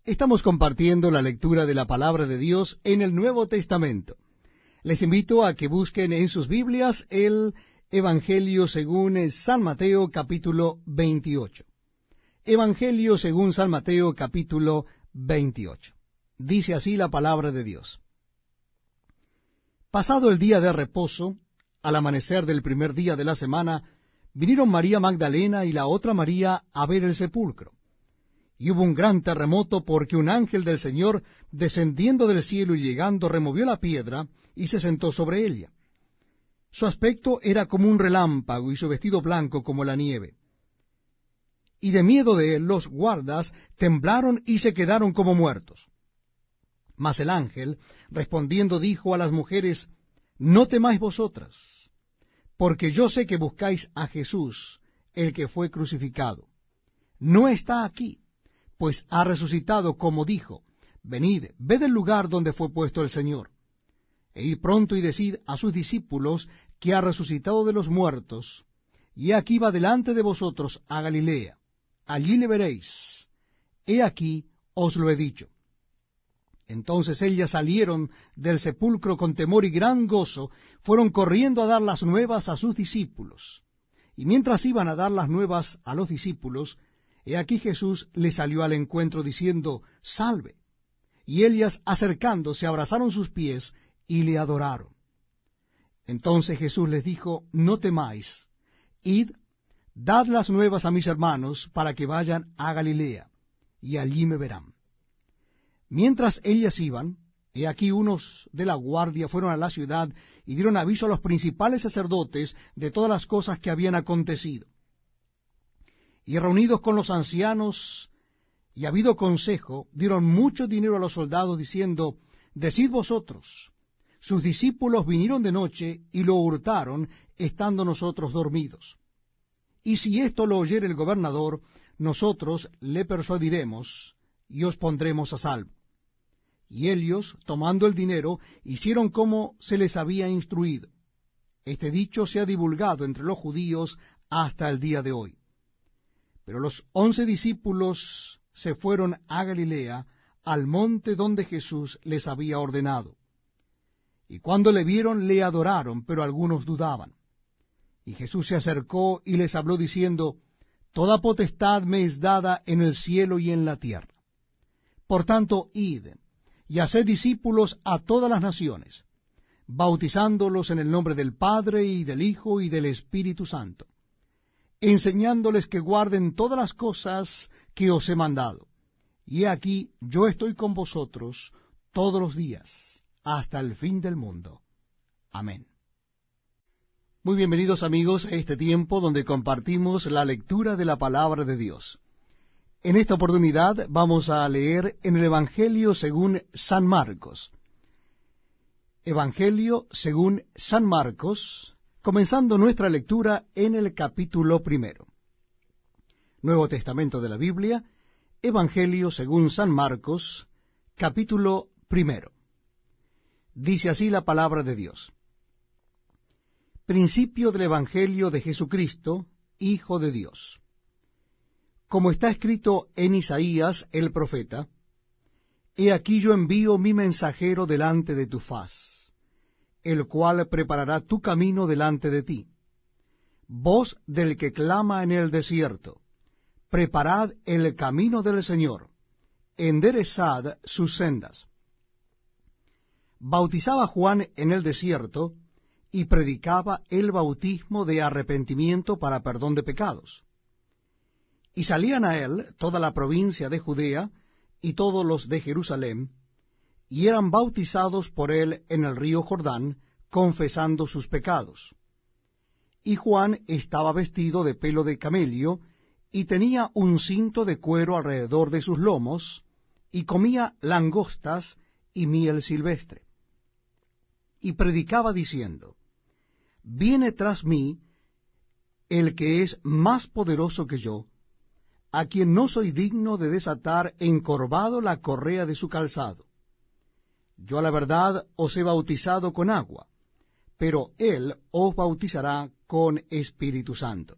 Estamos compartiendo la lectura de la Palabra de Dios en el Nuevo Testamento. Les invito a que busquen en sus Biblias el Evangelio según San Mateo, capítulo 28. Evangelio según San Mateo, capítulo 28. Dice así la Palabra de Dios. Pasado el día de reposo, al amanecer del primer día de la semana, vinieron María Magdalena y la otra María a ver el sepulcro. Y hubo un gran terremoto porque un ángel del Señor, descendiendo del cielo y llegando, removió la piedra y se sentó sobre ella. Su aspecto era como un relámpago y su vestido blanco como la nieve. Y de miedo de él los guardas temblaron y se quedaron como muertos. Mas el ángel, respondiendo, dijo a las mujeres: No temáis vosotras, porque yo sé que buscáis a Jesús, el que fue crucificado. No está aquí, pues ha resucitado, como dijo. Venid, ved el lugar donde fue puesto el Señor. E id pronto y decid a sus discípulos que ha resucitado de los muertos, y aquí va delante de vosotros a Galilea. Allí le veréis. He aquí os lo he dicho. Entonces ellas salieron del sepulcro con temor y gran gozo, fueron corriendo a dar las nuevas a sus discípulos. Y mientras iban a dar las nuevas a los discípulos, he aquí Jesús les salió al encuentro diciendo: Salve. Y ellas, acercándose, abrazaron sus pies y le adoraron. Entonces Jesús les dijo: No temáis, id, dad las nuevas a mis hermanos, para que vayan a Galilea, y allí me verán. Mientras ellas iban, he aquí unos de la guardia fueron a la ciudad y dieron aviso a los principales sacerdotes de todas las cosas que habían acontecido. Y reunidos con los ancianos y habido consejo, dieron mucho dinero a los soldados, diciendo: Decid vosotros, sus discípulos vinieron de noche y lo hurtaron, estando nosotros dormidos. Y si esto lo oyere el gobernador, nosotros le persuadiremos y os pondremos a salvo. Y ellos, tomando el dinero, hicieron como se les había instruido. Este dicho se ha divulgado entre los judíos hasta el día de hoy. Pero los 11 discípulos se fueron a Galilea, al monte donde Jesús les había ordenado. Y cuando le vieron, le adoraron, pero algunos dudaban. Y Jesús se acercó y les habló diciendo: Toda potestad me es dada en el cielo y en la tierra. Por tanto, id, y haced discípulos a todas las naciones, bautizándolos en el nombre del Padre, y del Hijo, y del Espíritu Santo, enseñándoles que guarden todas las cosas que os he mandado. Y he aquí, yo estoy con vosotros todos los días, hasta el fin del mundo. Amén. Muy bienvenidos, amigos, a este tiempo donde compartimos la lectura de la Palabra de Dios. En esta oportunidad vamos a leer en el Evangelio según San Marcos. Evangelio según San Marcos, comenzando nuestra lectura en el capítulo 1. Nuevo Testamento de la Biblia, Evangelio según San Marcos, capítulo 1. Dice así la palabra de Dios. Principio del Evangelio de Jesucristo, Hijo de Dios. Como está escrito en Isaías el profeta: He aquí yo envío mi mensajero delante de tu faz, el cual preparará tu camino delante de ti. Voz del que clama en el desierto: Preparad el camino del Señor, enderezad sus sendas. Bautizaba Juan en el desierto, y predicaba el bautismo de arrepentimiento para perdón de pecados. Y salían a él toda la provincia de Judea y todos los de Jerusalén, y eran bautizados por él en el río Jordán, confesando sus pecados. Y Juan estaba vestido de pelo de camello, y tenía un cinto de cuero alrededor de sus lomos, y comía langostas y miel silvestre. Y predicaba diciendo: Viene tras mí el que es más poderoso que yo, a quien no soy digno de desatar encorvado la correa de su calzado. Yo a la verdad os he bautizado con agua, pero él os bautizará con Espíritu Santo.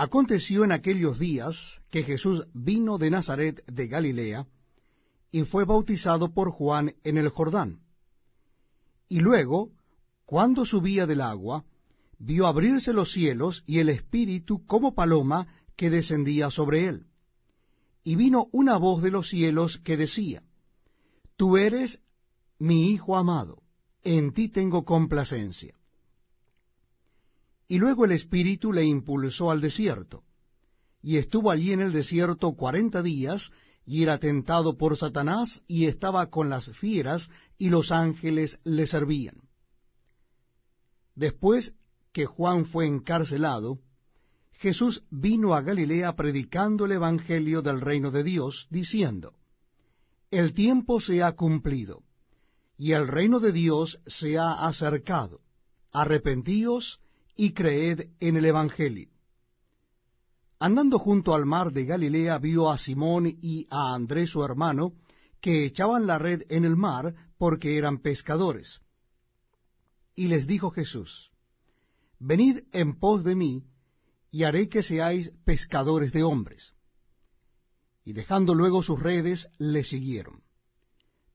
Aconteció en aquellos días que Jesús vino de Nazaret de Galilea, y fue bautizado por Juan en el Jordán. Y luego, cuando subía del agua, vio abrirse los cielos y el Espíritu como paloma que descendía sobre él. Y vino una voz de los cielos que decía: Tú eres mi Hijo amado, en ti tengo complacencia. Y luego el Espíritu le impulsó al desierto, y estuvo allí en el desierto 40 días, y era tentado por Satanás, y estaba con las fieras, y los ángeles le servían. Después que Juan fue encarcelado, Jesús vino a Galilea predicando el evangelio del reino de Dios, diciendo: El tiempo se ha cumplido, y el reino de Dios se ha acercado. Arrepentíos y creed en el evangelio. Andando junto al mar de Galilea, vio a Simón y a Andrés su hermano, que echaban la red en el mar, porque eran pescadores. Y les dijo Jesús: Venid en pos de mí, y haré que seáis pescadores de hombres. Y dejando luego sus redes, le siguieron.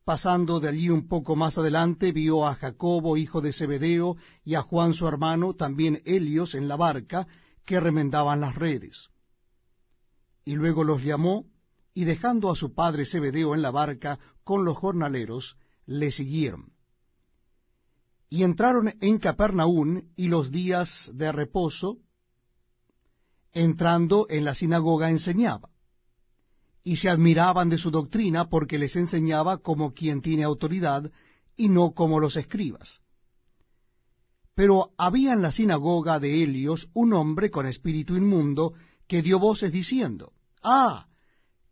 Pasando de allí un poco más adelante, vio a Jacobo, hijo de Zebedeo, y a Juan su hermano, también ellos en la barca, que remendaban las redes. Y luego los llamó, y dejando a su padre Zebedeo en la barca con los jornaleros, le siguieron. Y entraron en Capernaum, y los días de reposo, entrando en la sinagoga enseñaba. Y se admiraban de su doctrina, porque les enseñaba como quien tiene autoridad, y no como los escribas. Pero había en la sinagoga de Helios un hombre con espíritu inmundo, que dio voces diciendo: ¡Ah!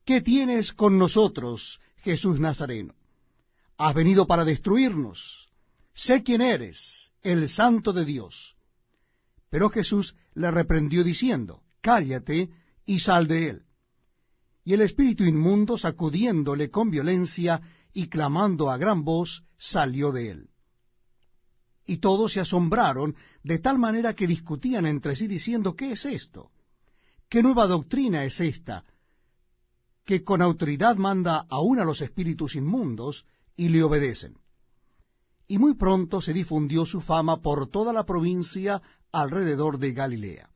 ¿Qué tienes con nosotros, Jesús Nazareno? ¿Has venido para destruirnos? Sé quién eres, el Santo de Dios. Pero Jesús le reprendió diciendo: Cállate y sal de él. Y el espíritu inmundo, sacudiéndole con violencia y clamando a gran voz, salió de él. Y todos se asombraron, de tal manera que discutían entre sí, diciendo: ¿Qué es esto? ¿Qué nueva doctrina es esta, que con autoridad manda aún a los espíritus inmundos, y le obedecen? Y muy pronto se difundió su fama por toda la provincia alrededor de Galilea.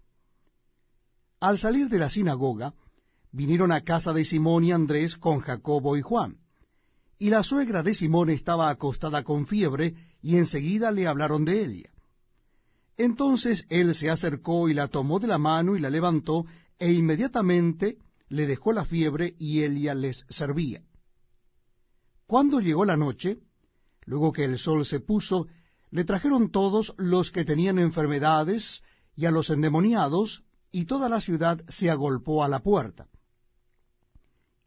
Al salir de la sinagoga, vinieron a casa de Simón y Andrés con Jacobo y Juan. Y la suegra de Simón estaba acostada con fiebre, y enseguida le hablaron de ella. Entonces él se acercó y la tomó de la mano y la levantó, e inmediatamente le dejó la fiebre, y ella les servía. Cuando llegó la noche, luego que el sol se puso, le trajeron todos los que tenían enfermedades y a los endemoniados, y toda la ciudad se agolpó a la puerta.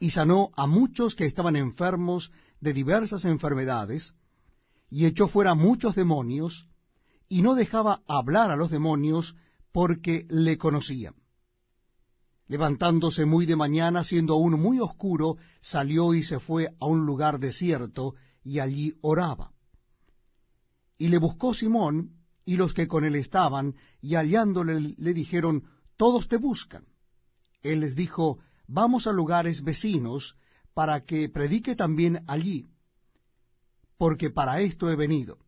Y sanó a muchos que estaban enfermos de diversas enfermedades, y echó fuera muchos demonios, y no dejaba hablar a los demonios, porque le conocían. Levantándose muy de mañana, siendo aún muy oscuro, salió y se fue a un lugar desierto, y allí oraba. Y le buscó Simón y los que con él estaban, y hallándole le dijeron: Todos te buscan. Él les dijo: Vamos a lugares vecinos, para que predique también allí, porque para esto he venido.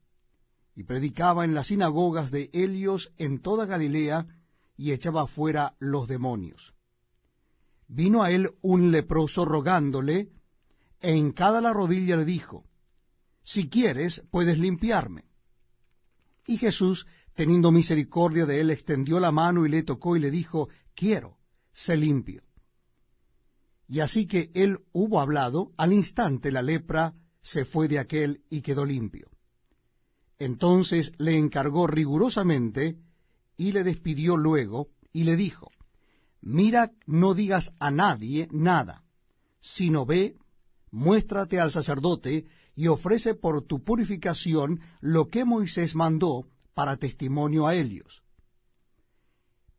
Y predicaba en las sinagogas de Helios en toda Galilea, y echaba fuera los demonios. Vino a él un leproso rogándole, e hincada la rodilla le dijo: Si quieres, puedes limpiarme. Y Jesús, teniendo misericordia de él, extendió la mano y le tocó, y le dijo: Quiero, sé limpio. Y así que él hubo hablado, al instante la lepra se fue de aquél y quedó limpio. Entonces le encargó rigurosamente, y le despidió luego, y le dijo: Mira, no digas a nadie nada, sino ve, muéstrate al sacerdote, y ofrece por tu purificación lo que Moisés mandó para testimonio a ellos.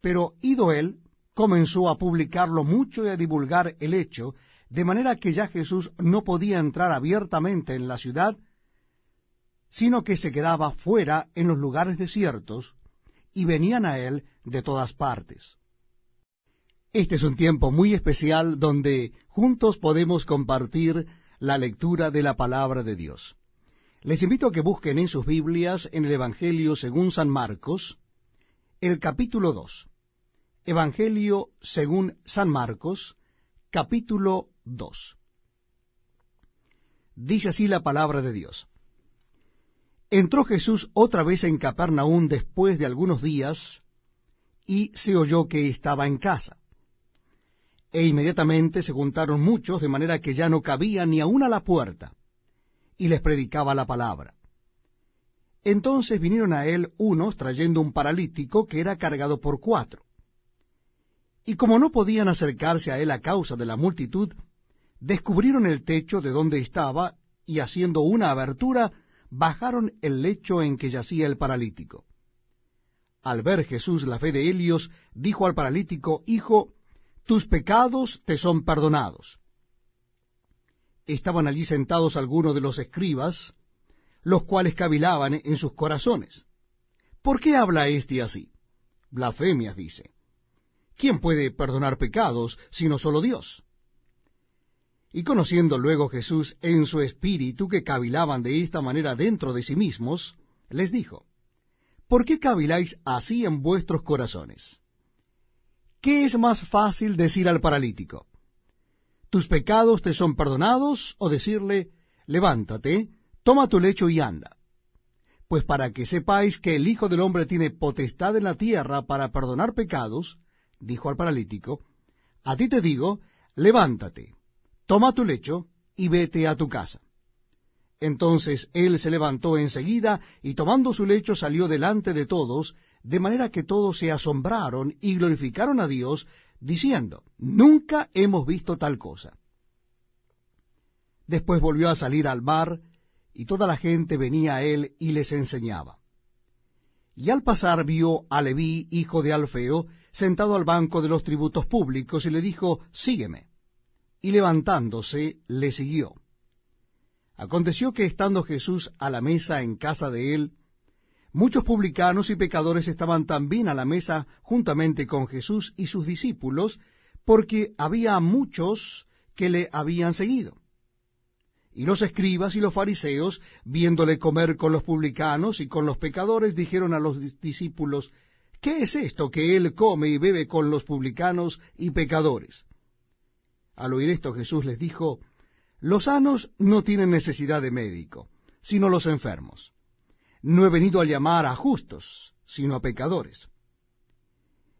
Pero ido él, comenzó a publicarlo mucho y a divulgar el hecho, de manera que ya Jesús no podía entrar abiertamente en la ciudad, sino que se quedaba fuera en los lugares desiertos, y venían a él de todas partes. Este es un tiempo muy especial donde juntos podemos compartir la lectura de la palabra de Dios. Les invito a que busquen en sus Biblias en el Evangelio según San Marcos, el capítulo 2. Evangelio según San Marcos, capítulo 2. Dice así la palabra de Dios. Entró Jesús otra vez en Capernaum después de algunos días, y se oyó que estaba en casa. E inmediatamente se juntaron muchos, de manera que ya no cabía ni aun a la puerta, y les predicaba la palabra. Entonces vinieron a él unos trayendo un paralítico que era cargado por 4. Y como no podían acercarse a él a causa de la multitud, descubrieron el techo de donde estaba, y haciendo una abertura, bajaron el lecho en que yacía el paralítico. Al ver Jesús la fe de ellos, dijo al paralítico: Hijo, tus pecados te son perdonados. Estaban allí sentados algunos de los escribas, los cuales cavilaban en sus corazones. ¿Por qué habla éste así? Blasfemias dice. ¿Quién puede perdonar pecados sino solo Dios? Y conociendo luego Jesús en su espíritu que cavilaban de esta manera dentro de sí mismos, les dijo: ¿Por qué caviláis así en vuestros corazones? ¿Qué es más fácil decir al paralítico: tus pecados te son perdonados, o decirle: levántate, toma tu lecho y anda? Pues para que sepáis que el Hijo del Hombre tiene potestad en la tierra para perdonar pecados, dijo al paralítico, a ti te digo, levántate, toma tu lecho y vete a tu casa. Entonces él se levantó enseguida, y tomando su lecho salió delante de todos, de manera que todos se asombraron y glorificaron a Dios, diciendo: nunca hemos visto tal cosa. Después volvió a salir al mar, y toda la gente venía a él y les enseñaba. Y al pasar vio a Leví, hijo de Alfeo, sentado al banco de los tributos públicos, y le dijo: sígueme. Y levantándose, le siguió. Aconteció que estando Jesús a la mesa en casa de él, muchos publicanos y pecadores estaban también a la mesa juntamente con Jesús y sus discípulos, porque había muchos que le habían seguido. Y los escribas y los fariseos, viéndole comer con los publicanos y con los pecadores, dijeron a los discípulos: ¿qué es esto que él come y bebe con los publicanos y pecadores? Al oír esto Jesús les dijo: los sanos no tienen necesidad de médico, sino los enfermos. No he venido a llamar a justos, sino a pecadores.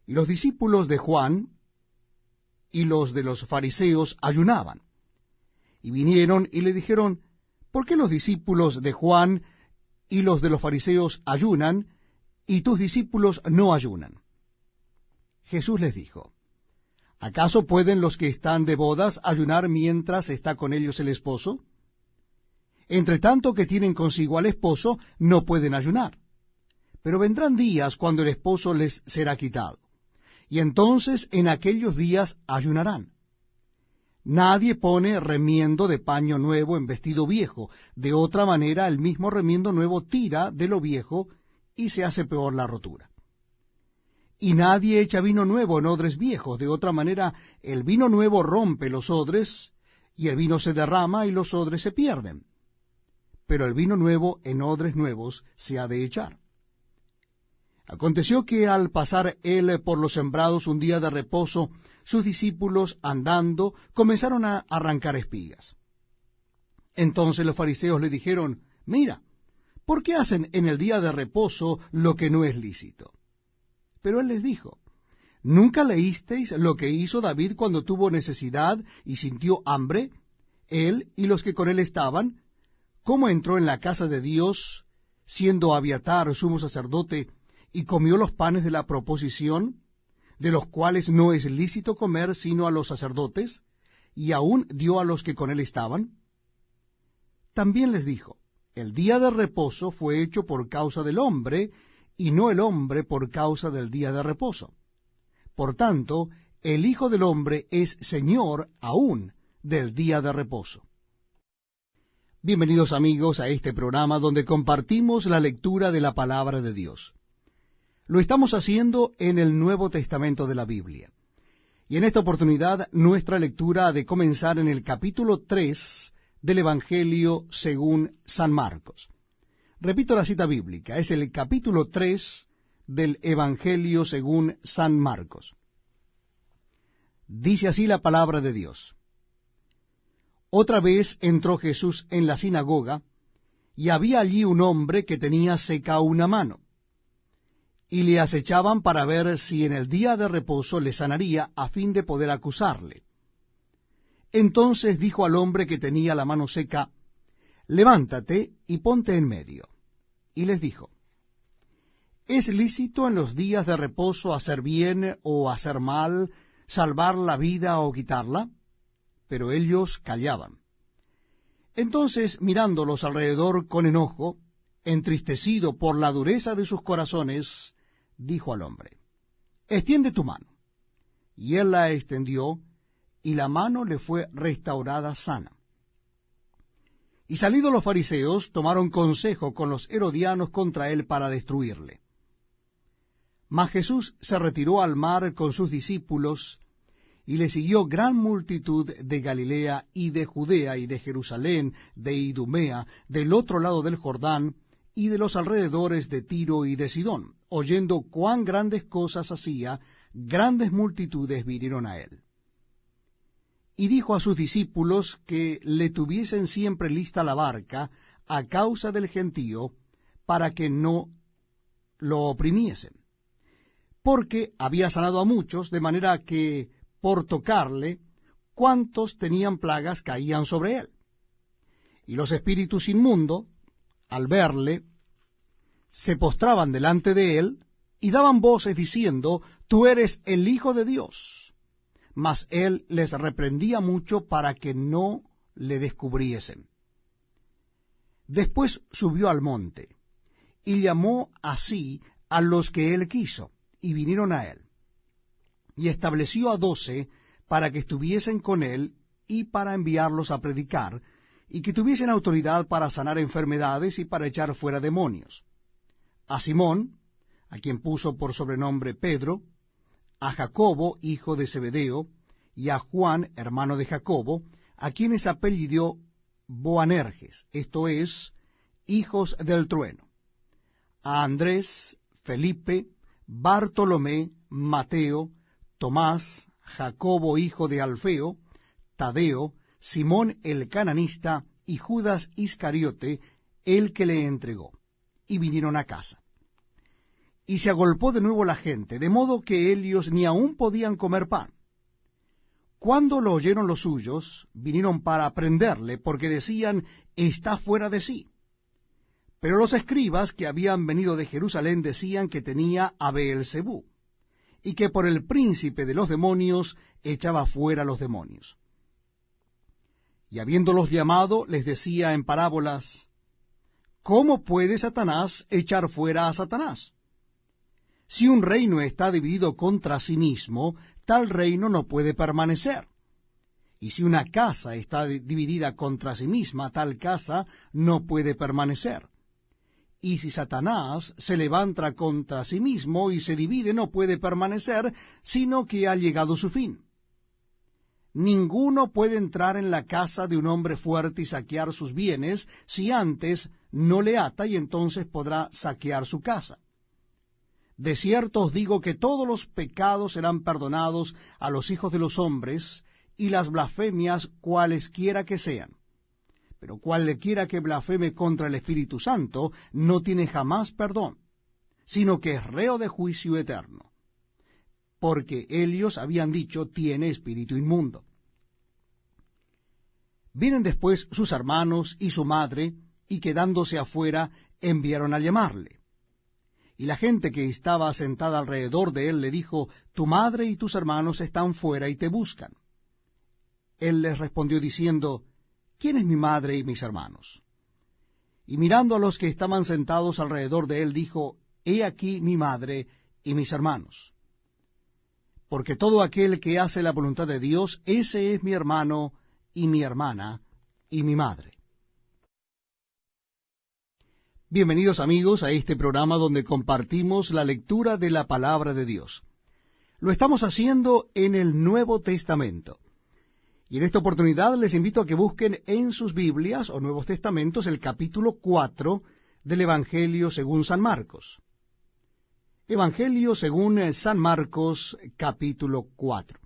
Y los discípulos de Juan y los de los fariseos ayunaban. Y vinieron y le dijeron: ¿por qué los discípulos de Juan y los de los fariseos ayunan, y tus discípulos no ayunan? Jesús les dijo: ¿acaso pueden los que están de bodas ayunar mientras está con ellos el esposo? Entre tanto que tienen consigo al esposo, no pueden ayunar. Pero vendrán días cuando el esposo les será quitado, y entonces en aquellos días ayunarán. Nadie pone remiendo de paño nuevo en vestido viejo; de otra manera el mismo remiendo nuevo tira de lo viejo, y se hace peor la rotura. Y nadie echa vino nuevo en odres viejos; de otra manera el vino nuevo rompe los odres, y el vino se derrama y los odres se pierden. Pero el vino nuevo en odres nuevos se ha de echar. Aconteció que al pasar él por los sembrados un día de reposo, sus discípulos, andando, comenzaron a arrancar espigas. Entonces los fariseos le dijeron: mira, ¿por qué hacen en el día de reposo lo que no es lícito? Pero él les dijo: ¿nunca leísteis lo que hizo David cuando tuvo necesidad y sintió hambre, él y los que con él estaban? ¿Cómo entró en la casa de Dios, siendo Abiatar sumo sacerdote, y comió los panes de la proposición, de los cuales no es lícito comer sino a los sacerdotes, y aún dio a los que con él estaban? También les dijo: el día de reposo fue hecho por causa del hombre, y no el hombre por causa del día de reposo. Por tanto, el Hijo del Hombre es Señor aún del día de reposo. Bienvenidos amigos a este programa donde compartimos la lectura de la palabra de Dios. Lo estamos haciendo en el Nuevo Testamento de la Biblia. Y en esta oportunidad nuestra lectura ha de comenzar en el capítulo 3 del Evangelio según San Marcos. Repito la cita bíblica, es el capítulo 3 del Evangelio según San Marcos. Dice así la palabra de Dios. Otra vez entró Jesús en la sinagoga, y había allí un hombre que tenía seca una mano, y le acechaban para ver si en el día de reposo le sanaría, a fin de poder acusarle. Entonces dijo al hombre que tenía la mano seca, levántate y ponte en medio. Y les dijo, ¿es lícito en los días de reposo hacer bien o hacer mal, salvar la vida o quitarla? Pero ellos callaban. Entonces, mirándolos alrededor con enojo, entristecido por la dureza de sus corazones, dijo al hombre, extiende tu mano. Y él la extendió, y la mano le fue restaurada sana. Y salidos los fariseos, tomaron consejo con los herodianos contra él para destruirle. Mas Jesús se retiró al mar con sus discípulos, y le siguió gran multitud de Galilea y de Judea y de Jerusalén, de Idumea, del otro lado del Jordán, y de los alrededores de Tiro y de Sidón. Oyendo cuán grandes cosas hacía, grandes multitudes vinieron a él. Y dijo a sus discípulos que le tuviesen siempre lista la barca a causa del gentío, para que no lo oprimiesen. Porque había sanado a muchos, de manera que por tocarle, cuantos tenían plagas caían sobre él. Y los espíritus inmundos, al verle, se postraban delante de él, y daban voces diciendo, tú eres el Hijo de Dios. Mas él les reprendía mucho para que no le descubriesen. Después subió al monte, y llamó así a los que él quiso, y vinieron a él. Y estableció a 12 para que estuviesen con él y para enviarlos a predicar, y que tuviesen autoridad para sanar enfermedades y para echar fuera demonios. A Simón, a quien puso por sobrenombre Pedro, a Jacobo, hijo de Zebedeo, y a Juan, hermano de Jacobo, a quienes apellidó Boanerges, esto es, hijos del trueno, a Andrés, Felipe, Bartolomé, Mateo, Tomás, Jacobo hijo de Alfeo, Tadeo, Simón el cananista y Judas Iscariote, el que le entregó, y vinieron a casa. Y se agolpó de nuevo la gente, de modo que ellos ni aun podían comer pan. Cuando lo oyeron los suyos, vinieron para prenderle, porque decían, está fuera de sí. Pero los escribas que habían venido de Jerusalén decían que tenía a Beelzebú, y que por el príncipe de los demonios echaba fuera los demonios. Y habiéndolos llamado, les decía en parábolas, ¿cómo puede Satanás echar fuera a Satanás? Si un reino está dividido contra sí mismo, tal reino no puede permanecer. Y si una casa está dividida contra sí misma, tal casa no puede permanecer. Y si Satanás se levanta contra sí mismo y se divide, no puede permanecer, sino que ha llegado su fin. Ninguno puede entrar en la casa de un hombre fuerte y saquear sus bienes, si antes no le ata, y entonces podrá saquear su casa. De cierto os digo que todos los pecados serán perdonados a los hijos de los hombres, y las blasfemias cualesquiera que sean. Pero cualquiera que blasfeme contra el Espíritu Santo no tiene jamás perdón, sino que es reo de juicio eterno. Porque ellos habían dicho, tiene espíritu inmundo. Vienen después sus hermanos y su madre, y quedándose afuera, enviaron a llamarle. Y la gente que estaba sentada alrededor de él le dijo, tu madre y tus hermanos están fuera y te buscan. Él les respondió diciendo, ¿quién es mi madre y mis hermanos? Y mirando a los que estaban sentados alrededor de él, dijo, he aquí mi madre y mis hermanos. Porque todo aquel que hace la voluntad de Dios, ese es mi hermano y mi hermana y mi madre. Bienvenidos amigos a este programa donde compartimos la lectura de la palabra de Dios. Lo estamos haciendo en el Nuevo Testamento. Y en esta oportunidad les invito a que busquen en sus Biblias o Nuevos Testamentos el capítulo 4 del Evangelio según San Marcos. Evangelio según San Marcos, capítulo 4.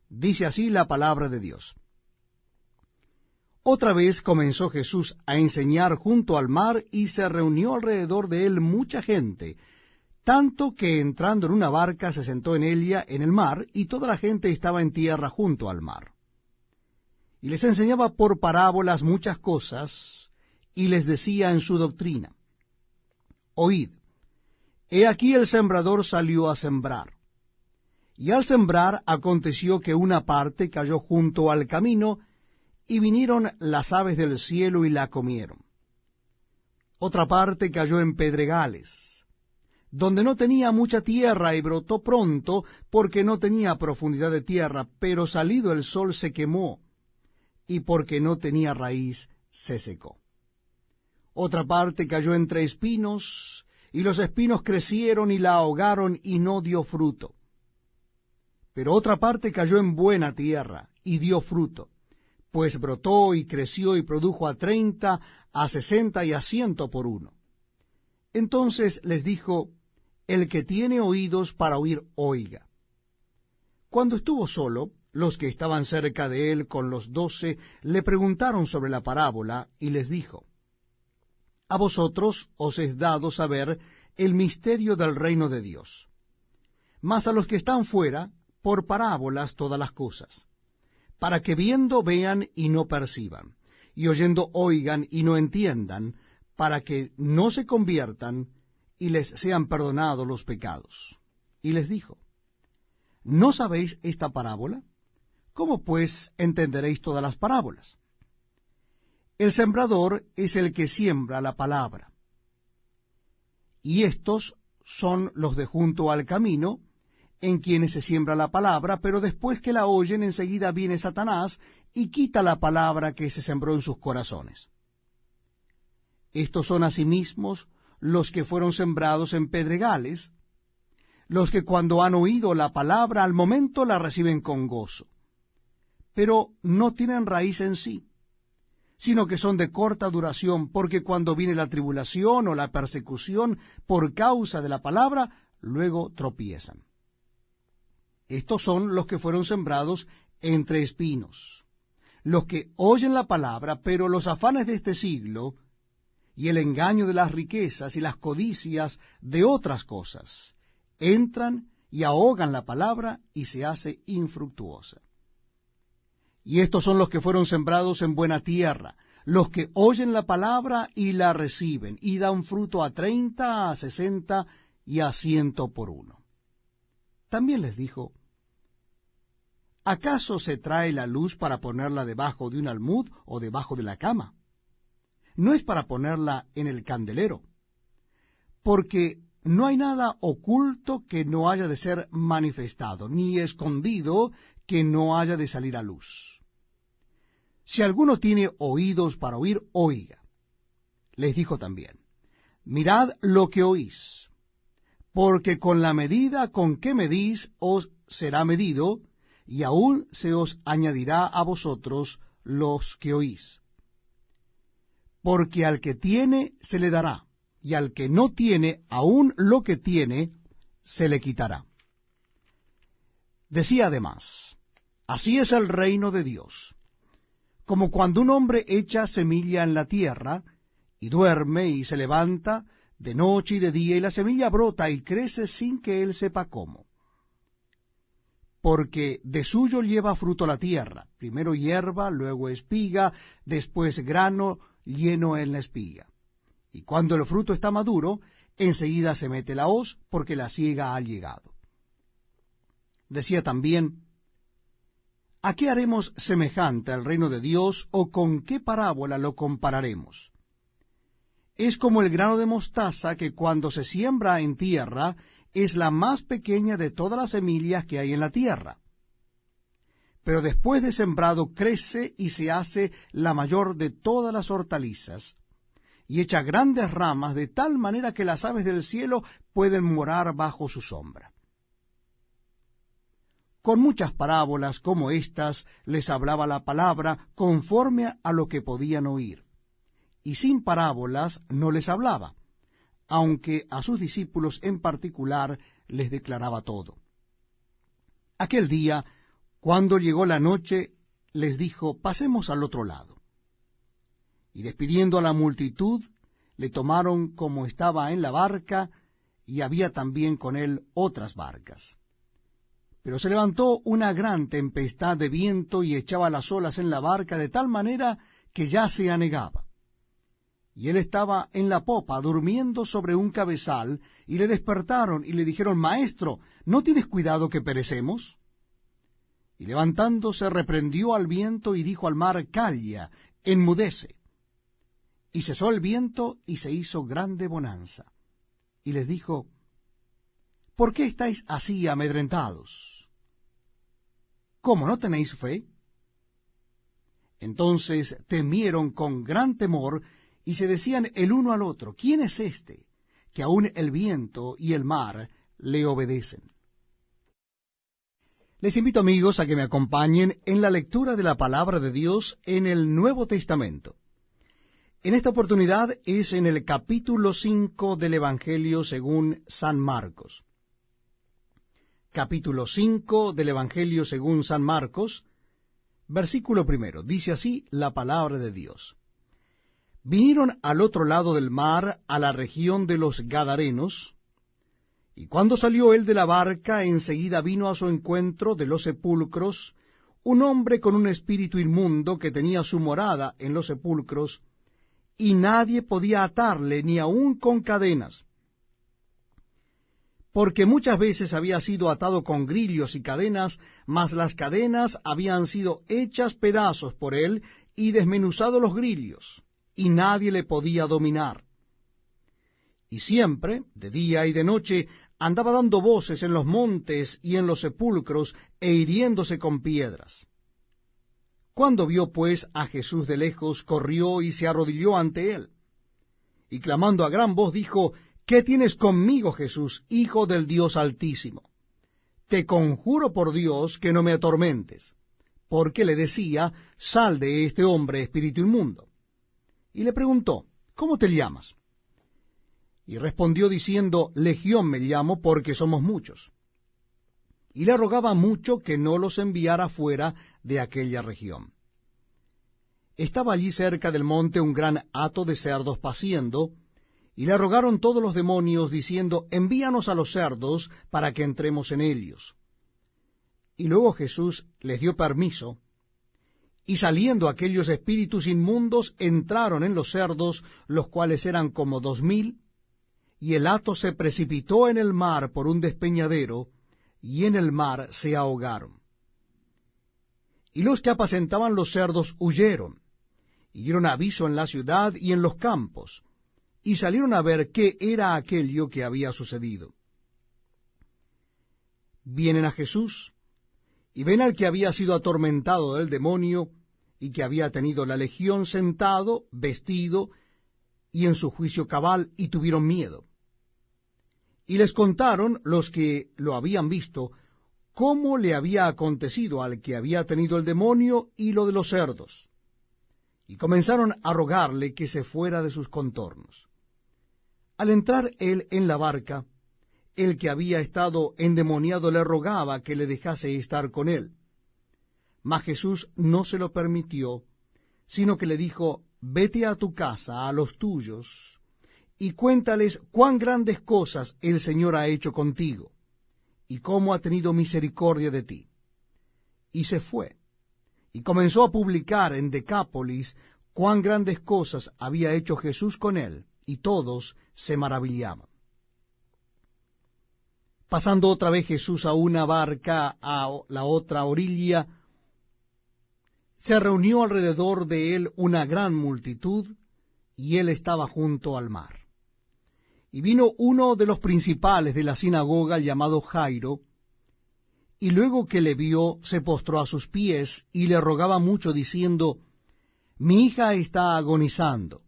Dice así la palabra de Dios. Otra vez comenzó Jesús a enseñar junto al mar, y se reunió alrededor de él mucha gente, tanto que entrando en una barca se sentó en ella en el mar, y toda la gente estaba en tierra junto al mar. Y les enseñaba por parábolas muchas cosas, y les decía en su doctrina: Oíd, he aquí el sembrador salió a sembrar. Y al sembrar aconteció que una parte cayó junto al camino, y vinieron las aves del cielo y la comieron. Otra parte cayó en pedregales, donde no tenía mucha tierra, y brotó pronto, porque no tenía profundidad de tierra, pero salido el sol se quemó, y porque no tenía raíz se secó. Otra parte cayó entre espinos, y los espinos crecieron y la ahogaron, y no dio fruto. Pero otra parte cayó en buena tierra, y dio fruto, pues brotó y creció y produjo 30, 60 y 100 por uno. Entonces les dijo: El que tiene oídos para oír, oiga. Cuando estuvo solo, los que estaban cerca de él con los 12 le preguntaron sobre la parábola, y les dijo: A vosotros os es dado saber el misterio del reino de Dios, mas a los que están fuera, por parábolas todas las cosas, para que viendo vean y no perciban, y oyendo oigan y no entiendan, para que no se conviertan y les sean perdonados los pecados. Y les dijo: ¿No sabéis esta parábola? ¿Cómo pues entenderéis todas las parábolas? El sembrador es el que siembra la palabra. Y estos son los de junto al camino, en quienes se siembra la palabra, pero después que la oyen, enseguida viene Satanás y quita la palabra que se sembró en sus corazones. Estos son asimismo los que fueron sembrados en pedregales, los que cuando han oído la palabra al momento la reciben con gozo, pero no tienen raíz en sí, sino que son de corta duración, porque cuando viene la tribulación o la persecución por causa de la palabra, luego tropiezan. Estos son los que fueron sembrados entre espinos, los que oyen la palabra, pero los afanes de este siglo, y el engaño de las riquezas y las codicias de otras cosas, entran y ahogan la palabra, y se hace infructuosa. Y estos son los que fueron sembrados en buena tierra, los que oyen la palabra y la reciben, y dan fruto 30, 60 y 100 por uno. También les dijo: ¿acaso se trae la luz para ponerla debajo de un almud o debajo de la cama? No es para ponerla en el candelero, porque no hay nada oculto que no haya de ser manifestado, ni escondido que no haya de salir a luz. Si alguno tiene oídos para oír, oiga. Les dijo también: mirad lo que oís, porque con la medida con que medís os será medido, y aún se os añadirá a vosotros los que oís. Porque al que tiene se le dará, y al que no tiene, aún lo que tiene se le quitará. Decía además: así es el reino de Dios, como cuando un hombre echa semilla en la tierra, y duerme y se levanta de noche y de día, y la semilla brota y crece sin que él sepa cómo. Porque de suyo lleva fruto la tierra, primero hierba, luego espiga, después grano lleno en la espiga. Y cuando el fruto está maduro, enseguida se mete la hoz, porque la siega ha llegado. Decía también: ¿a qué haremos semejante al reino de Dios, o con qué parábola lo compararemos? Es como el grano de mostaza, que cuando se siembra en tierra es la más pequeña de todas las semillas que hay en la tierra. Pero después de sembrado crece y se hace la mayor de todas las hortalizas, y echa grandes ramas, de tal manera que las aves del cielo pueden morar bajo su sombra. con muchas parábolas como estas les hablaba la palabra conforme a lo que podían oír, y sin parábolas no les hablaba, aunque a sus discípulos en particular les declaraba todo. Aquel día, cuando llegó la noche, les dijo, pasemos al otro lado. Y despidiendo a la multitud, le tomaron como estaba en la barca, y había también con él otras barcas. Pero se levantó una gran tempestad de viento y echaba las olas en la barca de tal manera que ya se anegaba. Y él estaba en la popa, durmiendo sobre un cabezal, y le despertaron y le dijeron, Maestro, ¿no tienes cuidado que perecemos? Y levantándose reprendió al viento y dijo al mar, Calla, enmudece. Y cesó el viento y se hizo grande bonanza. Y les dijo, ¿por qué estáis así amedrentados? ¿Cómo no tenéis fe? Entonces temieron con gran temor, y se decían el uno al otro, ¿quién es este, que aun el viento y el mar le obedecen? Les invito, amigos, a que me acompañen en la lectura de la palabra de Dios en el Nuevo Testamento. En esta oportunidad es en el capítulo 5 del Evangelio según San Marcos. Capítulo 5 del Evangelio según San Marcos, versículo 1. Dice así la palabra de Dios. Vinieron al otro lado del mar, a la región de los Gadarenos, y cuando salió él de la barca, enseguida vino a su encuentro de los sepulcros un hombre con un espíritu inmundo que tenía su morada en los sepulcros, y nadie podía atarle ni aun con cadenas, porque muchas veces había sido atado con grillos y cadenas, mas las cadenas habían sido hechas pedazos por él y desmenuzados los grillos, y nadie le podía dominar. Y siempre, de día y de noche, andaba dando voces en los montes y en los sepulcros, e hiriéndose con piedras. Cuando vio pues a Jesús de lejos, corrió y se arrodilló ante él, y clamando a gran voz dijo, ¿qué tienes conmigo, Jesús, Hijo del Dios Altísimo? Te conjuro por Dios que no me atormentes. Porque le decía, sal de este hombre, espíritu inmundo. Y le preguntó, ¿cómo te llamas? Y respondió diciendo, Legión me llamo, porque somos muchos. Y le rogaba mucho que no los enviara fuera de aquella región. Estaba allí cerca del monte un gran hato de cerdos paciendo, y le rogaron todos los demonios, diciendo, envíanos a los cerdos, para que entremos en ellos. Y luego Jesús les dio permiso, y saliendo aquellos espíritus inmundos, entraron en los cerdos, los cuales eran como 2000, y el hato se precipitó en el mar por un despeñadero, y en el mar se ahogaron. Y los que apacentaban los cerdos huyeron, y dieron aviso en la ciudad y en los campos, y salieron a ver qué era aquello que había sucedido. Vienen a Jesús, y ven al que había sido atormentado del demonio, y que había tenido la legión sentado, vestido, y en su juicio cabal, y tuvieron miedo. Y les contaron los que lo habían visto, cómo le había acontecido al que había tenido el demonio y lo de los cerdos. Y comenzaron a rogarle que se fuera de sus contornos. Al entrar él en la barca, el que había estado endemoniado le rogaba que le dejase estar con él. Mas Jesús no se lo permitió, sino que le dijo, vete a tu casa, a los tuyos, y cuéntales cuán grandes cosas el Señor ha hecho contigo, y cómo ha tenido misericordia de ti. Y se fue, y comenzó a publicar en Decápolis cuán grandes cosas había hecho Jesús con él, y todos se maravillaban. Pasando otra vez Jesús a una barca a la otra orilla, se reunió alrededor de él una gran multitud, y él estaba junto al mar. Y vino uno de los principales de la sinagoga, llamado Jairo, y luego que le vio, se postró a sus pies, y le rogaba mucho, diciendo, mi hija está agonizando.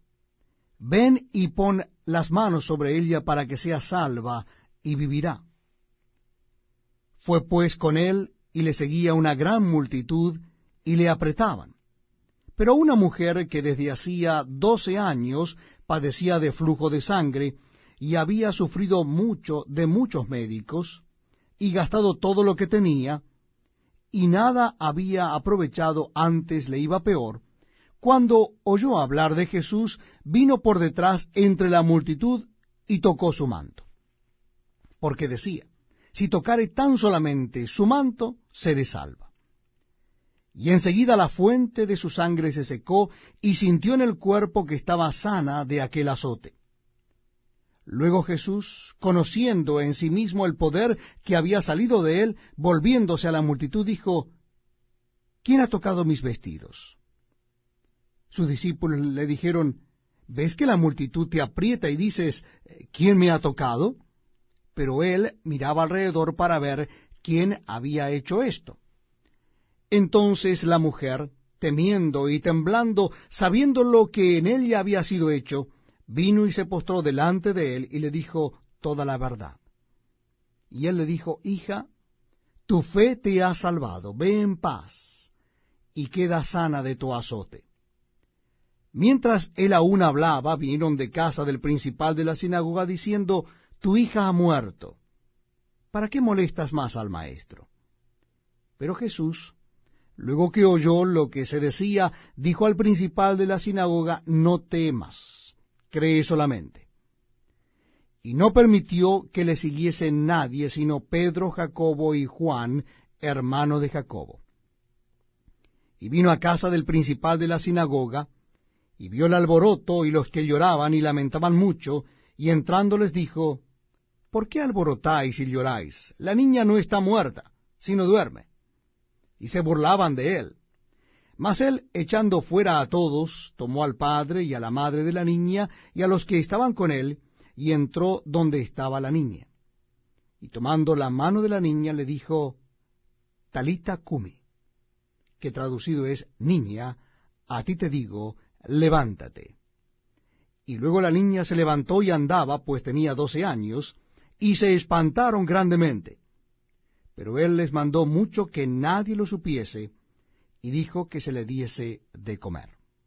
Ven y pon las manos sobre ella para que sea salva, y vivirá. Fue pues con él, y le seguía una gran multitud, y le apretaban. Pero una mujer que desde hacía 12 años padecía de flujo de sangre, y había sufrido mucho de muchos médicos, y gastado todo lo que tenía, y nada había aprovechado, antes le iba peor, cuando oyó hablar de Jesús, vino por detrás entre la multitud y tocó su manto. Porque decía, si tocare tan solamente su manto, seré salva. Y enseguida la fuente de su sangre se secó, y sintió en el cuerpo que estaba sana de aquel azote. Luego Jesús, conociendo en sí mismo el poder que había salido de él, volviéndose a la multitud, dijo, ¿quién ha tocado mis vestidos? Sus discípulos le dijeron, ¿ves que la multitud te aprieta y dices, ¿quién me ha tocado? Pero él miraba alrededor para ver quién había hecho esto. Entonces la mujer, temiendo y temblando, sabiendo lo que en ella había sido hecho, vino y se postró delante de él y le dijo toda la verdad. Y él le dijo, hija, tu fe te ha salvado, ve en paz, y queda sana de tu azote. Mientras él aún hablaba, vinieron de casa del principal de la sinagoga, diciendo, tu hija ha muerto. ¿Para qué molestas más al maestro? Pero Jesús, luego que oyó lo que se decía, dijo al principal de la sinagoga, no temas, cree solamente. Y no permitió que le siguiese nadie, sino Pedro, Jacobo y Juan, hermano de Jacobo. Y vino a casa del principal de la sinagoga, y vio el alboroto y los que lloraban y lamentaban mucho, y entrando les dijo, ¿por qué alborotáis y lloráis? La niña no está muerta, sino duerme. Y se burlaban de él. Mas él, echando fuera a todos, tomó al padre y a la madre de la niña, y a los que estaban con él, y entró donde estaba la niña. Y tomando la mano de la niña, le dijo, Talita cumi, que traducido es, niña, a ti te digo, levántate. Y luego la niña se levantó y andaba, pues tenía 12 años, y se espantaron grandemente. Pero él les mandó mucho que nadie lo supiese, y dijo que se le diese de comer.